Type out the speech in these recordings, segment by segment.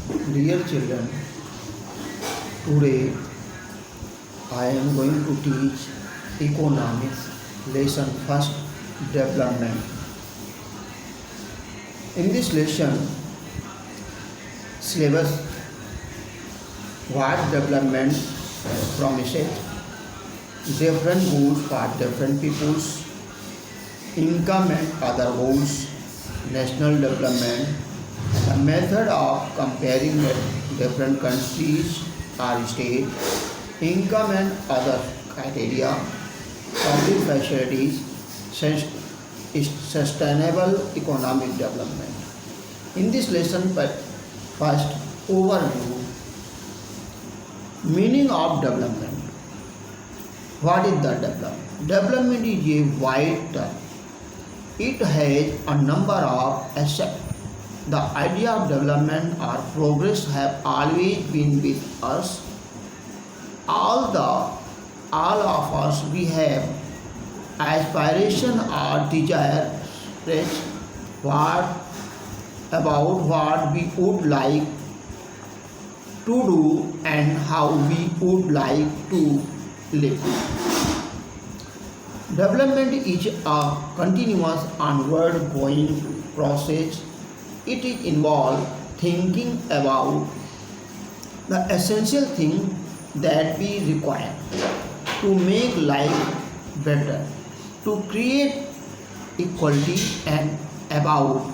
Dear children, today I am going to teach economics lesson first, development. In this lesson, syllabus what development promises, different goals for different peoples, income and other goals, national development, the method of comparing different countries or states, income and other criteria, public facilities, sustainable economic development. In this lesson, first overview, meaning of development. What is the development? Development is a wide term. It has a number of aspects. The idea of development or progress have always been with us. All of us we have aspiration or desire about what we would like to do and how we would like to live. Development is a continuous onward going process. It is involved thinking about the essential thing that we require to make life better, to create equality, and about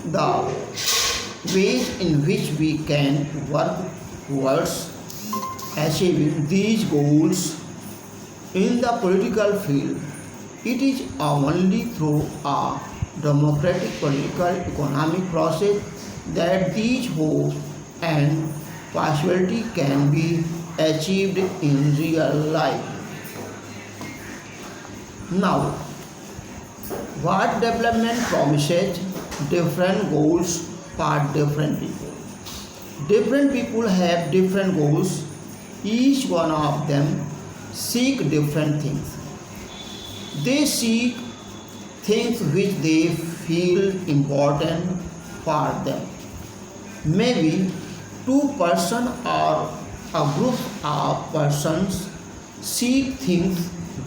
the ways in which we can work towards achieving these goals. In the political field, it is only through a democratic political economic process that these hopes and possibility can be achieved in real life. Now, what development promises? Different goals for different people. Different people have different goals. Each one of them seek different things. They seek things which they feel important for them. Maybe two persons or a group of persons seek things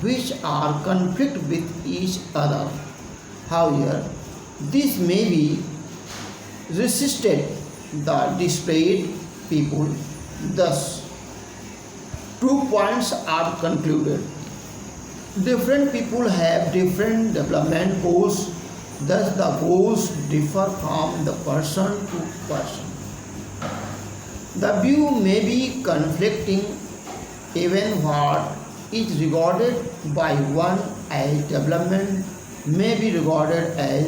which are conflict with each other. However, this may be resisted the displayed people. Thus, 2 points are concluded. Different people have different development goals, thus the goals differ from the person to person. The view may be conflicting, even what is regarded by one as development may be regarded as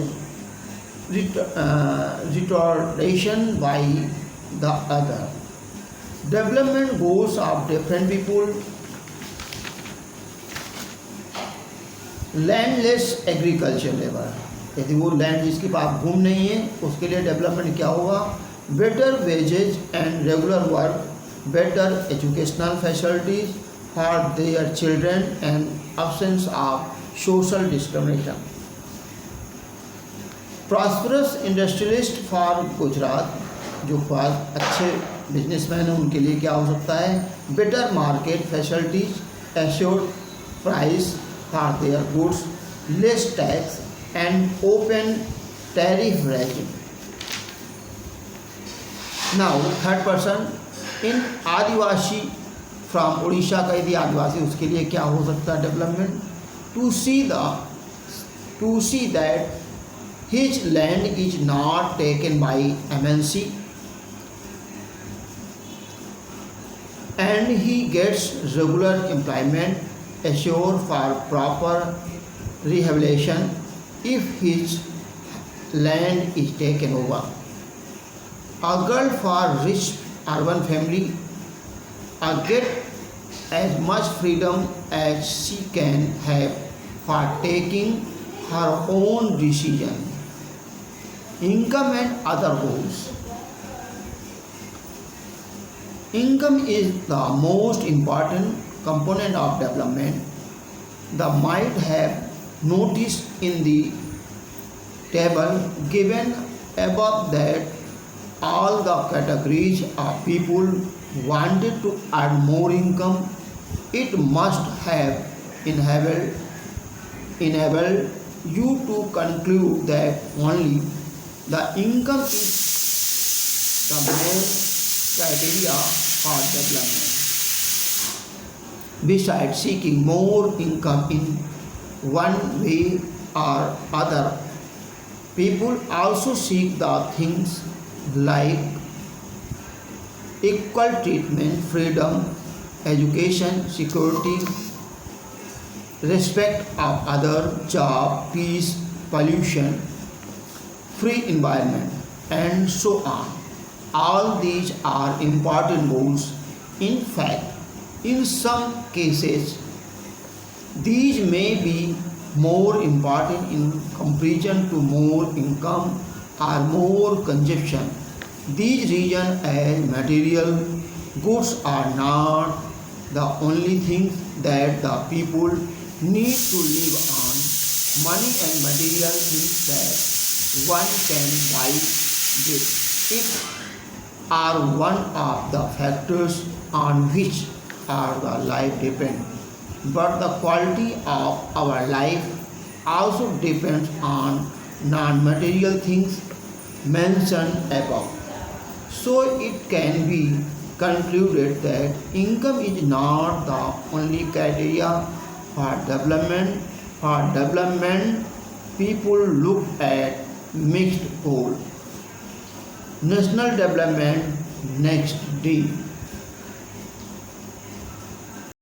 retardation by the other. Development goals of different people. Landless agriculture labour, यदि वो land जिसके पास भूमि नहीं है उसके लिए development क्या होगा? Better wages and regular work, better educational facilities for their children and absence of social discrimination. Prosperous industrialist for Gujarat, जो बहुत अच्छे बिजनेसमैन हैं उनके लिए क्या हो सकता है? Better market facilities, assured price for their goods, less tax and open tariff regime. Now, third person, in Adivasi from Orissa का यदि आदिवासी उसके लिए क्या हो सकता है development? To see that his land is not taken by MNC and he gets regular employment assured for proper rehabilitation if his land is taken over. A girl for rich urban family get as much freedom as she can have for taking her own decision. Income and other goals. Income is the most important component of development. The might have noticed in the table given above that all all the categories of people wanted to earn more income, it must have enabled you to conclude that only the income is the main criteria for development. Besides seeking more income in one way or other, people also seek the things like equal treatment, freedom, education, security, respect of other, job, peace, pollution, free environment, and so on. All these are important goals. In fact, in some cases, these may be more important in comparison to more income or more consumption. These reasons as material goods are not the only things that the people need to live on. Money and material things that one can buy with it are one of the factors on which our life depends. But the quality of our life also depends on non-material things mentioned above. So it can be concluded that income is not the only criteria for development. For development, people look at mixed goals. National development next D.